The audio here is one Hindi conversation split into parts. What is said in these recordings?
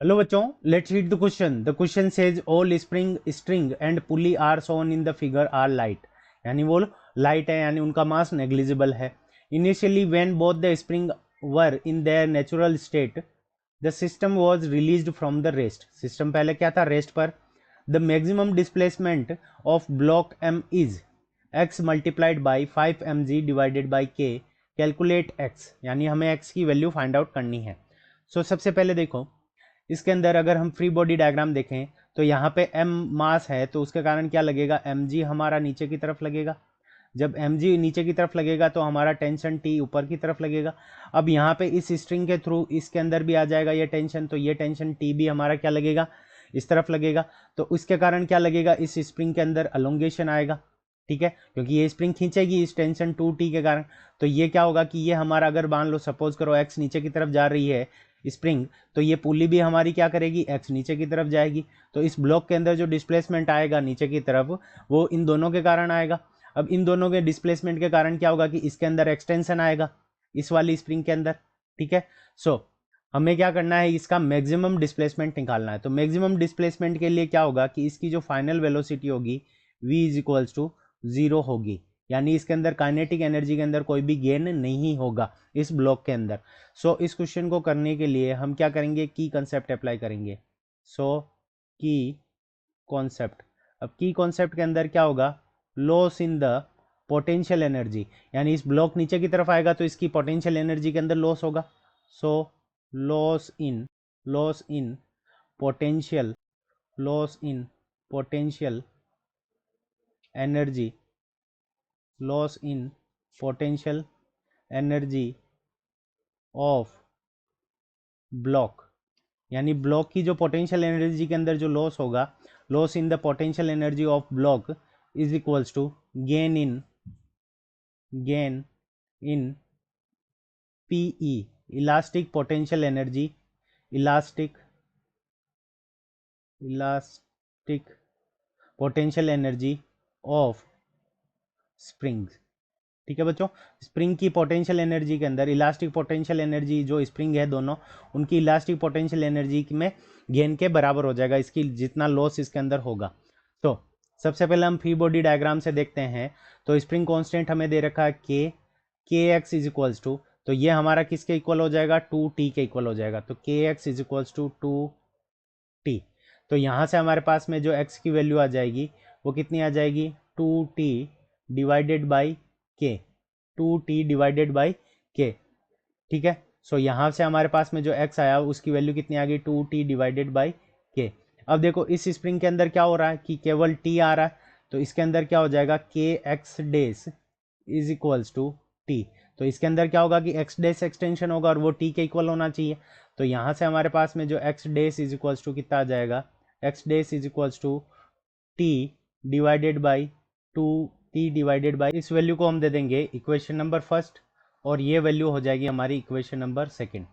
हेलो बच्चों, let's read the question. The question says all string and pulley are shown in the figure are light. यानी वो लाइट है, यानी उनका मास नेग्लिजिबल है। Initially when both the spring were in their natural state the system was released from the rest. System पहले क्या था, रेस्ट पर। The maximum displacement of block M is X multiplied by 5 mg divided by K. Calculate X, यानी हमें एक्स की वैल्यू फाइंड आउट करनी है। सो सबसे पहले देखो, इसके अंदर अगर हम फ्री बॉडी डायग्राम देखें तो यहाँ पे m मास है, तो उसके कारण क्या लगेगा, mg हमारा नीचे की तरफ लगेगा। जब mg नीचे की तरफ लगेगा तो हमारा टेंशन T ऊपर की तरफ लगेगा। अब यहाँ पे इस स्ट्रिंग के थ्रू इसके अंदर भी आ जाएगा ये टेंशन, तो ये टेंशन T भी हमारा क्या लगेगा, इस तरफ लगेगा। तो इसके कारण क्या लगेगा, इस स्प्रिंग के अंदर अलोंगेशन आएगा। ठीक है, क्योंकि ये स्प्रिंग खींचेगी इस टेंशन 2T के कारण। तो ये क्या होगा कि ये हमारा, अगर मान लो सपोज करो x नीचे की तरफ जा रही है स्प्रिंग, तो ये पुली भी हमारी क्या करेगी, x नीचे की तरफ जाएगी। तो इस ब्लॉक के अंदर जो डिस्प्लेसमेंट आएगा नीचे की तरफ, वो इन दोनों के कारण आएगा। अब इन दोनों के डिस्प्लेसमेंट के कारण क्या होगा कि इसके अंदर एक्सटेंशन आएगा इस वाली स्प्रिंग के अंदर। ठीक है, सो हमें क्या करना है, इसका मैक्सिमम डिस्प्लेसमेंट निकालना है। तो मैक्सिमम डिस्प्लेसमेंट के लिए क्या होगा कि इसकी जो फाइनल वेलोसिटी होगी v इज इक्वल्स टू 0 होगी, यानी इसके अंदर काइनेटिक एनर्जी के अंदर कोई भी गेन नहीं होगा इस ब्लॉक के अंदर। सो इस क्वेश्चन को करने के लिए हम क्या करेंगे, की कॉन्सेप्ट अप्लाई करेंगे। सो की कॉन्सेप्ट, अब की कॉन्सेप्ट के अंदर क्या होगा, loss in the potential energy, यानी इस ब्लॉक नीचे की तरफ आएगा तो इसकी पोटेंशियल एनर्जी के अंदर लॉस होगा। So loss in potential loss in potential energy loss in potential energy of block, यानी ब्लॉक की जो पोटेंशियल एनर्जी के अंदर जो लॉस होगा, loss in the potential energy of block is equals to gain in PE, elastic potential energy, elastic potential energy of springs. ठीक है बच्चों, स्प्रिंग की पोटेंशियल एनर्जी के अंदर इलास्टिक पोटेंशियल एनर्जी, जो स्प्रिंग है दोनों, उनकी इलास्टिक पोटेंशियल एनर्जी में गेन के बराबर हो जाएगा, इसकी जितना लॉस इसके अंदर होगा। तो सबसे पहले हम फ्री बॉडी डायग्राम से देखते हैं। तो स्प्रिंग कांस्टेंट हमें दे रखा है के एक्स इज इक्वल्स टू, तो ये हमारा किसके इक्वल हो जाएगा, 2T के इक्वल हो जाएगा। तो के x is equals to 2T। तो यहाँ से हमारे पास में जो x की वैल्यू आ जाएगी वो कितनी आ जाएगी, 2T डिवाइडेड बाई के, 2T डिवाइडेड बाई के। ठीक है, सो यहाँ से हमारे पास में जो x आया उसकी वैल्यू कितनी आ गई, 2T डिवाइडेड बाई के। अब देखो इस स्प्रिंग के अंदर क्या हो रहा है कि केवल T आ रहा है, तो इसके अंदर क्या हो जाएगा, k x dash is equals to T। तो इसके अंदर क्या होगा कि x डेस एक्सटेंशन होगा और वो T के इक्वल होना चाहिए। तो यहाँ से हमारे पास में जो x dash is equals to कितना आ जाएगा, x dash is equals to T divided by 2T divided by, इस वैल्यू को हम दे देंगे इक्वेशन नंबर फर्स्ट, और ये वैल्यू हो जाएगी हमारी इक्वेशन नंबर सेकंड।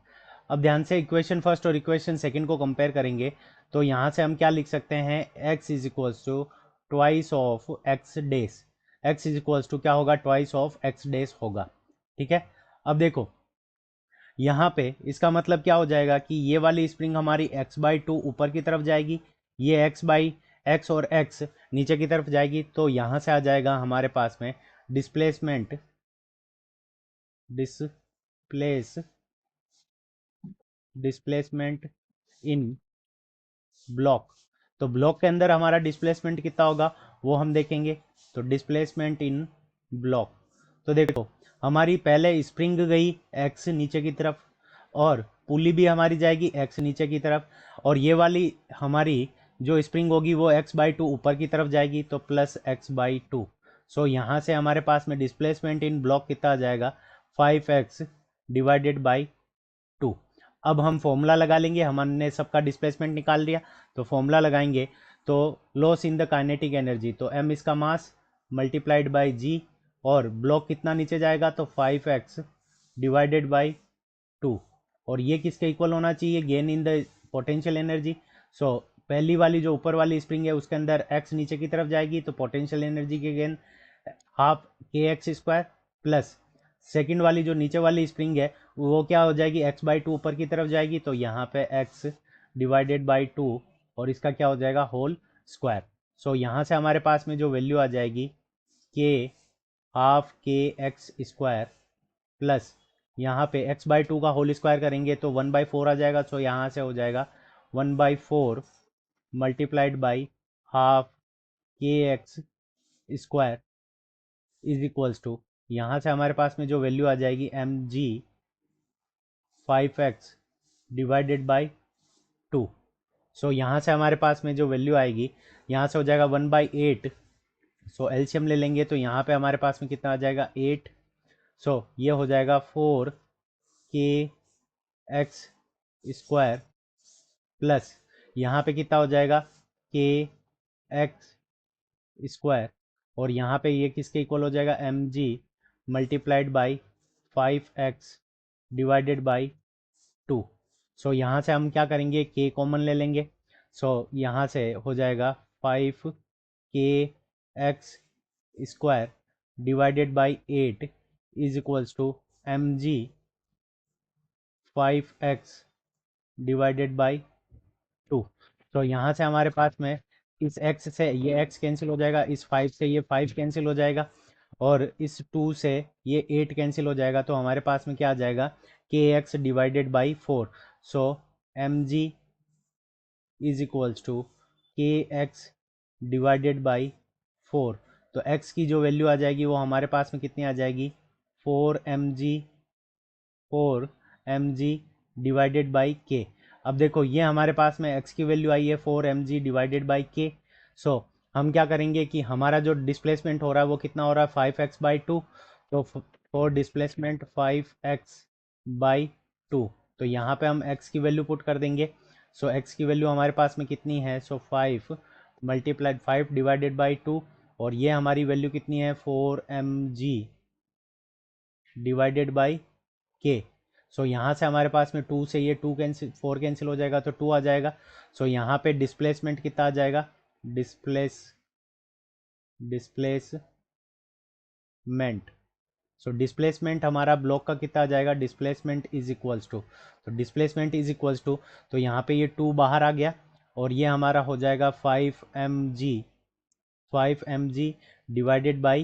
अब ध्यान से इक्वेशन फर्स्ट और इक्वेशन सेकंड को कंपेयर करेंगे, तो यहाँ से हम क्या लिख सकते हैं, x is equals to twice of x dash, x is equals to क्या होगा, ट्वाइस ऑफ x डेस होगा। ठीक है, अब देखो यहाँ पे इसका मतलब क्या हो जाएगा कि ये वाली स्प्रिंग हमारी x/2 ऊपर की तरफ जाएगी, ये x और x नीचे की तरफ जाएगी। तो यहाँ से आ जाएगा हमारे पास में डिस्प्लेसमेंट इन ब्लॉक। तो ब्लॉक के अंदर हमारा डिस्प्लेसमेंट कितना होगा वो हम देखेंगे। तो डिस्प्लेसमेंट इन ब्लॉक, तो देखो हमारी पहले स्प्रिंग गई x नीचे की तरफ, और पुली भी हमारी जाएगी x नीचे की तरफ, और ये वाली हमारी जो स्प्रिंग होगी वो x/2 ऊपर की तरफ जाएगी, तो प्लस x/2। सो यहाँ से हमारे पास में डिस्प्लेसमेंट इन ब्लॉक कितना आ जाएगा, 5x डिवाइडेड बाई 2। अब हम फॉर्मूला लगा लेंगे, हमने सबका डिस्प्लेसमेंट निकाल लिया, तो फॉर्मूला लगाएंगे। तो loss in the kinetic energy, तो m इसका मास मल्टीप्लाइड बाई g, और ब्लॉक कितना नीचे जाएगा, तो 5x डिवाइडेड बाई 2, और ये किसके इक्वल होना चाहिए, gain in the potential energy. So पहली वाली जो ऊपर वाली स्प्रिंग है उसके अंदर x नीचे की तरफ जाएगी, तो पोटेंशियल एनर्जी के gain half k x square, plus second वाली जो नीचे वाली स्प्रिंग है वो क्या हो जाएगी, x/2 ऊपर की तरफ जाएगी, तो यहाँ पे x डिवाइडेड बाई 2 और इसका क्या हो जाएगा होल स्क्वायर। सो यहाँ से हमारे पास में जो वैल्यू आ जाएगी के half k x square plus यहाँ पे एक्स बाई 2 का होल स्क्वायर करेंगे तो 1/4 आ जाएगा। सो यहाँ से हो जाएगा 1/4 multiplied by half k x square is equals to, यहाँ से हमारे पास में जो वैल्यू आ जाएगी mg 5x डिवाइडेड बाई 2। सो यहाँ से हमारे पास में जो वैल्यू आएगी यहाँ से हो जाएगा 1/8। सो एलसीएम ले लेंगे तो यहाँ पे हमारे पास में कितना आ जाएगा 8। सो ये हो जाएगा 4 के एक्स स्क्वायर प्लस यहाँ पे कितना हो जाएगा के एक्स स्क्वायर और यहाँ पे ये किसके इक्वल हो जाएगा mg multiplied by 5x divided by 2। सो यहाँ से हम क्या करेंगे k कॉमन ले लेंगे। सो यहाँ से हो जाएगा 5 k x square divided by 8 is equals to mg 5x divided by 2। तो यहाँ से हमारे पास में इस x से ये x कैंसिल हो जाएगा, इस 5 से ये 5 कैंसिल हो जाएगा और इस 2 से ये 8 कैंसिल हो जाएगा। तो हमारे पास में क्या आ जाएगा k x divided by 4। So mg is equals to k x divided by 4। तो x की जो वैल्यू आ जाएगी वो हमारे पास में कितनी आ जाएगी 4mg डिवाइडेड बाई के। अब देखो ये हमारे पास में x की वैल्यू आई है 4mg डिवाइडेड बाई के। सो हम क्या करेंगे कि हमारा जो डिस्प्लेसमेंट हो रहा है वो कितना हो रहा है 5x बाई 2। तो फॉर डिस्प्लेसमेंट 5x बाई 2 तो यहाँ पे हम x की वैल्यू पुट कर देंगे। सो x की वैल्यू हमारे पास में कितनी है, सो 5 मल्टीप्लाइड 5 डिवाइडेड बाई 2 और ये हमारी वैल्यू कितनी है 4mg डिवाइडेड बाई के। सो यहाँ से हमारे पास में 2 से ये 2 कैंसिल 4 कैंसिल हो जाएगा तो 2 आ जाएगा। सो यहाँ पे डिस्प्लेसमेंट कितना आ जाएगा डिस्प्लेसमेंट। सो डिस्प्लेसमेंट हमारा ब्लॉक का कितना आ जाएगा डिस्प्लेसमेंट इज इक्वल्स टू, तो डिस्प्लेसमेंट इज इक्वल्स टू तो यहाँ पे ये 2 बाहर आ गया और ये हमारा हो जाएगा 5mg डिवाइडेड बाई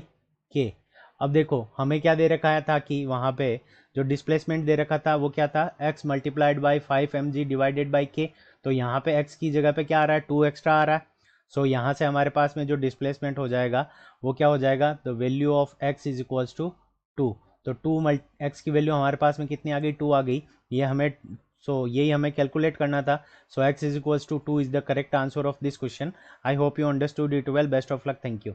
के। अब देखो हमें क्या दे रखा था कि वहाँ पे जो डिस्प्लेसमेंट दे रखा था वो क्या था x multiplied by 5mg divided by के। तो यहाँ पे x की जगह पे क्या आ रहा है 2 एक्स्ट्रा आ रहा है। सो यहाँ से हमारे पास में जो डिस्प्लेसमेंट हो जाएगा वो क्या हो जाएगा the value of x is equals to 2। तो 2 x की वैल्यू हमारे पास में कितनी आ गई 2 आ गई। ये हमें यही हमें कैलकुलेट करना था। So x is equals to 2 is the correct answer of this question. I hope you understood it well. Best of luck. Thank you.